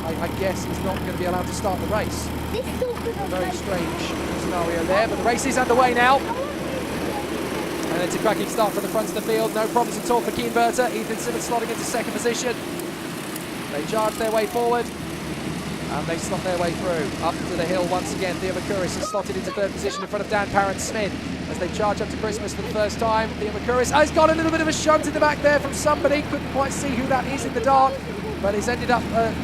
I guess he's not going to be allowed to start the race. Very strange scenario there, but the race is underway now. And it's a cracking start from the front of the field. No problems at all for Cian Berta. Ethan Simmons slotting into second position. They charge their way forward. And they slot their way through. Up to the hill once again. Theo Mercouris is slotted into third position in front of Dan Parent-Smith as they charge up to Christmas for the first time. Theo Mercouris has got a little bit of a shunt in the back there from somebody. Couldn't quite see who that is in the dark, but it's ended up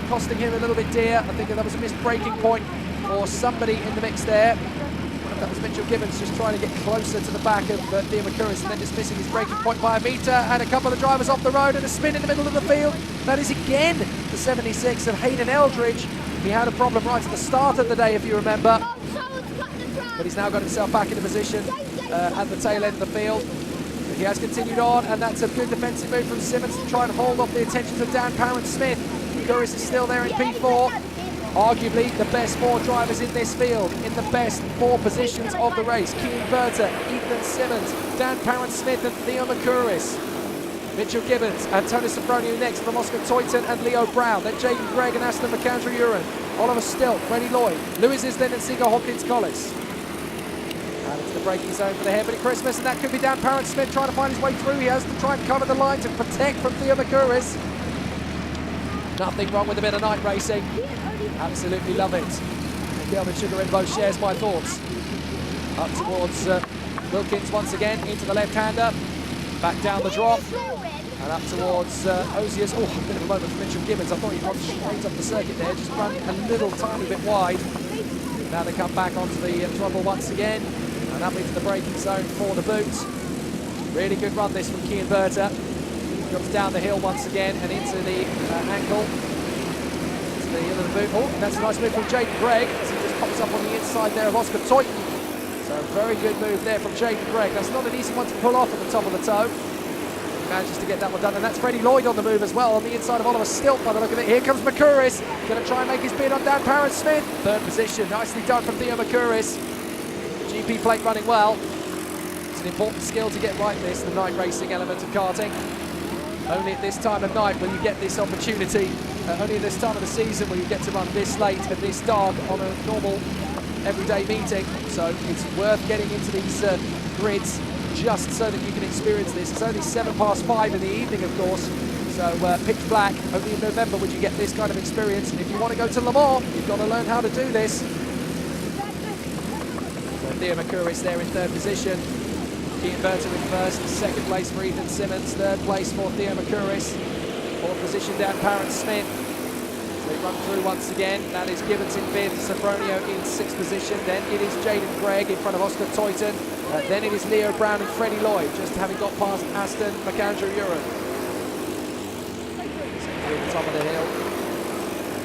costing him a little bit dear. I think that was a missed braking point for somebody in the mix there. That was Mitchell Gibbons just trying to get closer to the back of Theo Mercouris and then just missing his braking point by a metre, and a couple of drivers off the road and a spin in the middle of the field. That is again the 76 of Hayden Eldridge. He had a problem right at the start of the day, if you remember, but he's now got himself back into position at the tail end of the field. But he has continued on, and that's a good defensive move from Simmons to try and hold off the attentions of Dan Parent-Smith. Mercouris is still there in P4. Arguably the best four drivers in this field, in the best four positions of the race. Cian Berta, Ethan Simmons, Dan Parent-Smith and Theo Mercouris. Mitchell Gibbons, Antonio Sofronio next from Oscar Toyton and Leo Brown. Then Jaden Gregg and Aston McAndrew-Uren. Oliver Stilt, Freddie Lloyd, Lewis Isden and Sigo Hopkins-Collis. And it's the braking zone for the hairpin at Christmas, and that could be Dan Parent-Smith trying to find his way through. He has to try and cover the line to protect from Theo Mercouris. Nothing wrong with a bit of night racing. Absolutely love it. And Kelvin Sugar-Rainbow shares my thoughts. Up towards Wilkins once again, into the left-hander. Back down the drop. And up towards Osiers. Oh, a bit of a moment for Mitchell Gibbons. I thought he'd gone straight up the circuit there, just run a little tiny bit wide. Now they come back onto the trouble once again. And up into the braking zone for the boot. Really good run this from Cian Berta. Drops down the hill once again and into the ankle. The heel of the boot. Oh, that's a nice move from Jaden Gregg as he just pops up on the inside there of Oscar Toyton. So a very good move there from Jaden Gregg. That's not an easy one to pull off at the top of the toe. He manages to get that one done, and that's Freddie Lloyd on the move as well on the inside of Oliver Stilt by the look of it. Here comes Mercouris, going to try and make his bid on Dan Parent-Smith. Third position, nicely done from Theo Mercouris. GP plate running well. It's an important skill to get right this, the night racing element of karting. Only at this time of night will you get this opportunity. Only at this time of the season will you get to run this late and this dark on a normal everyday meeting. So it's worth getting into these grids just so that you can experience this. It's only 5:07 in the evening, of course. So pitch black. Only in November would you get this kind of experience. And if you want to go to Le Mans, you've got to learn how to do this. So Theo Mercouris there in third position. Cian Berta in first, second place for Ethan Simmons, third place for Theo Mercouris, fourth position Dan Parent-Smith. So they run through once again. That is Gibbons in fifth, Sofronio in sixth position. Then it is Jaden Gregg in front of Oscar Toyton. Then it is Leo Brown and Freddie Lloyd, just having got past Aston McAndrew-Uren. So through the top of the hill.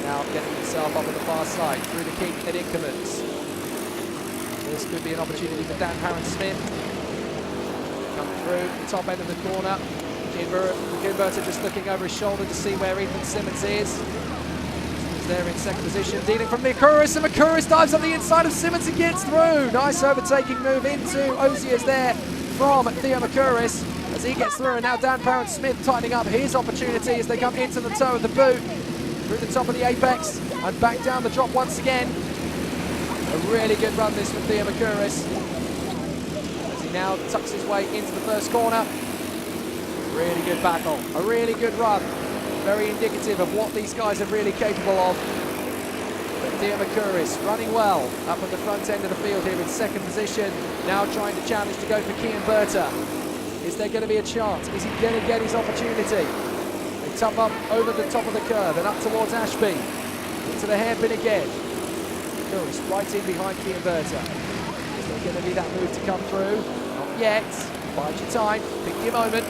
Now getting himself up on the far side through the kink at Increments. This could be an opportunity for Dan Parent-Smith. Come through, top end of the corner. Cian Berta just looking over his shoulder to see where Ethan Simmons is. He's there in second position, dealing from Mercouris, and Mercouris dives on the inside of Simmons and gets through. Nice overtaking move into Osiers there from Theo Mercouris as he gets through, and now Dan Parent-Smith tightening up his opportunity as they come into the toe of the boot, through the top of the apex, and back down the drop once again. A really good run this from Theo Mercouris. He now tucks his way into the first corner. Really good battle, a really good run. Very indicative of what these guys are really capable of. But Theo Mercouris running well up at the front end of the field here in second position. Now trying to challenge to go for Cian Berta. Is there going to be a chance? Is he going to get his opportunity? They tub up over the top of the curve and up towards Ashby. Into the hairpin again. Mercouris right in behind Cian Berta. Going to be that move to come through. Not yet. Bide your time. Pick your moment.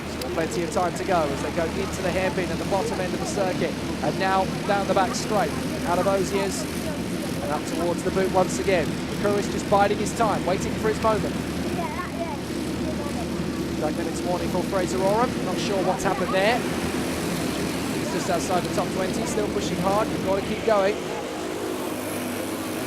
Still plenty of time to go as they go into the hairpin at the bottom end of the circuit. And now down the back straight. Out of Osiers. And up towards the boot once again. Mercouris just biding his time. Waiting for his moment. 5 minutes warning for Fraser Oram. Not sure what's happened there. He's just outside the top 20. Still pushing hard. You've got to keep going.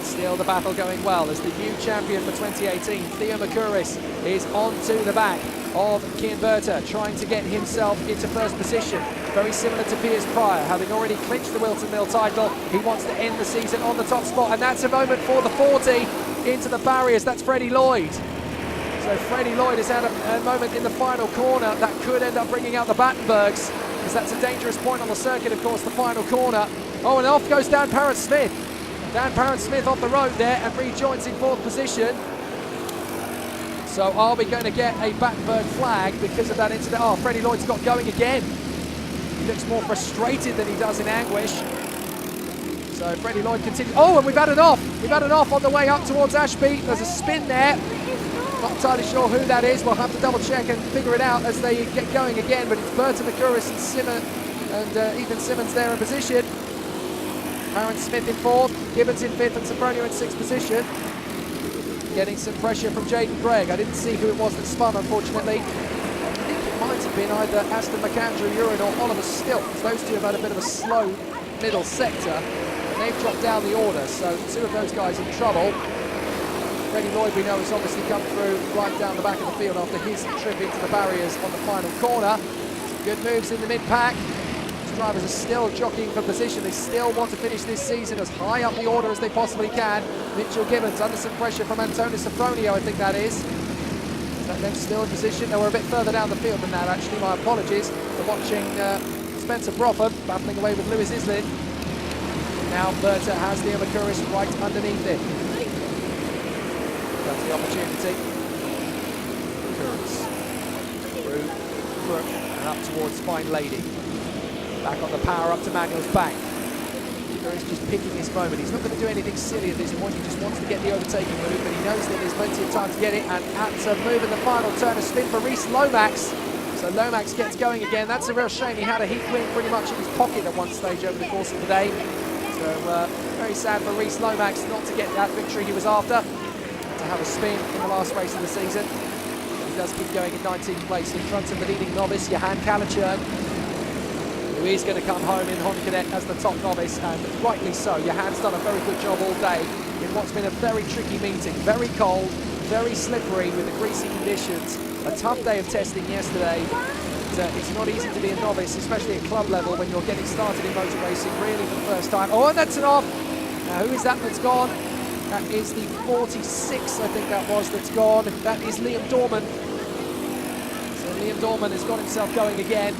Still the battle going well as the new champion for 2018, Theo Mercouris, is on to the back of Kian Berta, trying to get himself into first position. Very similar to Piers Pryor, having already clinched the Whilton Mill title. He wants to end the season on the top spot, and that's a moment for the 40 into the barriers. That's Freddie Lloyd. So Freddie Lloyd has had a moment in the final corner that could end up bringing out the Battenbergs, because that's a dangerous point on the circuit, of course, the final corner. Oh, and off goes Dan Parrott-Smith. Dan Parrott-Smith off the road there and rejoins in fourth position. So are we going to get a Battenberg flag because of that incident? Oh, Freddie Lloyd's got going again. He looks more frustrated than he does in anguish. So Freddie Lloyd continues. Oh, and we've had an off. We've had an off on the way up towards Ashby. There's a spin there. Not entirely sure who that is. We'll have to double check and figure it out as they get going again. But it's Berta McCurris and Ethan Simmons there in position. Parrott-Smith in fourth, Gibbons in fifth, and Sophronia in sixth position. Getting some pressure from Jaden Gregg. I didn't see who it was that spun, unfortunately. I think it might have been either Aston McAndrew Urine or Oliver Stilt. Those two have had a bit of a slow middle sector, and they've dropped down the order, so two of those guys in trouble. Freddie Lloyd, we know, has obviously come through right down the back of the field after his trip into the barriers on the final corner. Some good moves in the mid-pack. Drivers are still jockeying for position. They still want to finish this season as high up the order as they possibly can. Mitchell Gibbons under some pressure from Antonis Sophronio, I think that is. They're still in position. They were a bit further down the field than that, actually. My apologies for watching Spencer Brotham battling away with Lewis Islin. Now Berta has Liam McCurris right underneath him. That's the opportunity. McCurris through Crook and up towards Fine Lady. Back on the power up to Manuel's back. McCurris just picking his moment. He's not going to do anything silly at this point. He just wants to get the overtaking move, but he knows that there's plenty of time to get it. And at a move in the final turn, a spin for Reece Lomax. So Lomax gets going again. That's a real shame. He had a heat win pretty much in his pocket at one stage over the course of the day. So very sad for Reece Lomax not to get that victory he was after. To have a spin in the last race of the season. He does keep going in 19th place in front of the leading novice, Johan Kalachurn, who is going to come home in Honda Cadet as the top novice, and rightly so. Johan's done a very good job all day in what's been a very tricky meeting. Very cold, very slippery with the greasy conditions. A tough day of testing yesterday. It's not easy to be a novice, especially at club level when you're getting started in motor racing really for the first time. Oh, and that's an off. Now, who is that that's gone? That is the 46, I think that was, that's gone. That is Liam Dorman. So Liam Dorman has got himself going again.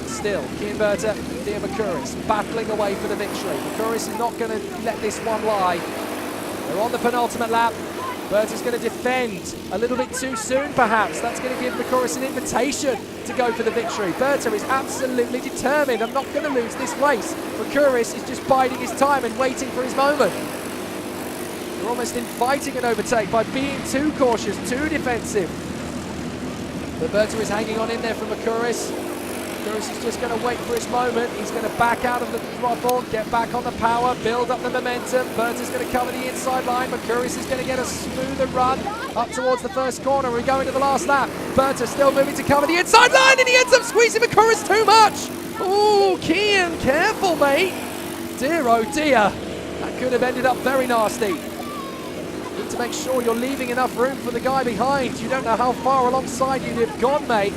Still, Kian Berta, Liam McCurris battling away for the victory. McCurris is not going to let this one lie. They're on the penultimate lap. Berta's going to defend a little bit too soon, perhaps. That's going to give McCurris an invitation to go for the victory. Berta is absolutely determined. I'm not going to lose this race. McCurris is just biding his time and waiting for his moment. They're almost inviting an overtake by being too cautious, too defensive. But Berta is hanging on in there from McCurris. McCurris is just going to wait for his moment. He's going to back out of the throttle, get back on the power, build up the momentum. Berta's going to cover the inside line. McCurris is going to get a smoother run up towards the first corner. We go into the last lap. Berta still moving to cover the inside line, and he ends up squeezing McCurris too much. Ooh, Kian, careful, mate. Dear, oh dear. That could have ended up very nasty. Need to make sure you're leaving enough room for the guy behind. You don't know how far alongside you'd have gone, mate.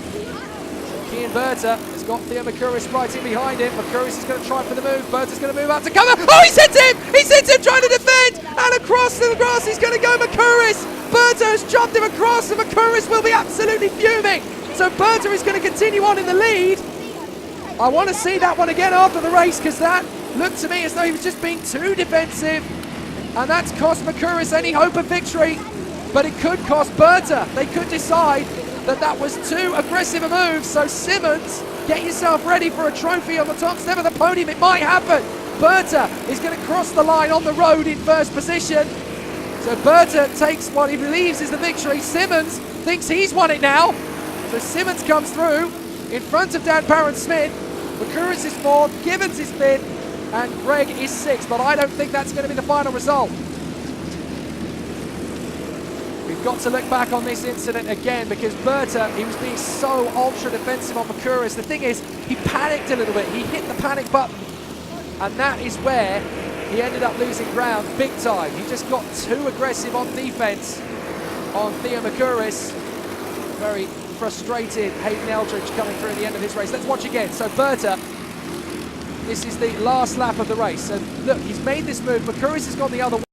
Kian Berta has got Theo McCurris right in behind him. McCurris is going to try for the move. Berta's going to move out to cover. Oh, he's hit him! He's hit him trying to defend! And across the grass he's going to go McCurris! Berta has jumped him across, and McCurris will be absolutely fuming. So Berta is going to continue on in the lead. I want to see that one again after the race, because that looked to me as though he was just being too defensive. And that's cost McCurris any hope of victory. But it could cost Berta. They could decide that was too aggressive a move. So Simmons, get yourself ready for a trophy on the top step of the podium. It might happen. Berta is going to cross the line on the road in first position. So Berta takes what he believes is the victory. Simmons thinks he's won it now. So Simmons comes through in front of Dan Parrott-Smith. McCurris is fourth, Gibbons is fifth, and Gregg is sixth. But I don't think that's going to be the final result. We've got to look back on this incident again, because Berta, he was being so ultra defensive on McCurris. The thing is, he panicked a little bit. He hit the panic button, and that is where he ended up losing ground big time. He just got too aggressive on defense on Theo McCurris. very frustrated Hayden Eldridge coming through at the end of his race. Let's watch again. So Berta, this is the last lap of the race. So look, he's made this move. Makuris has gone the other way.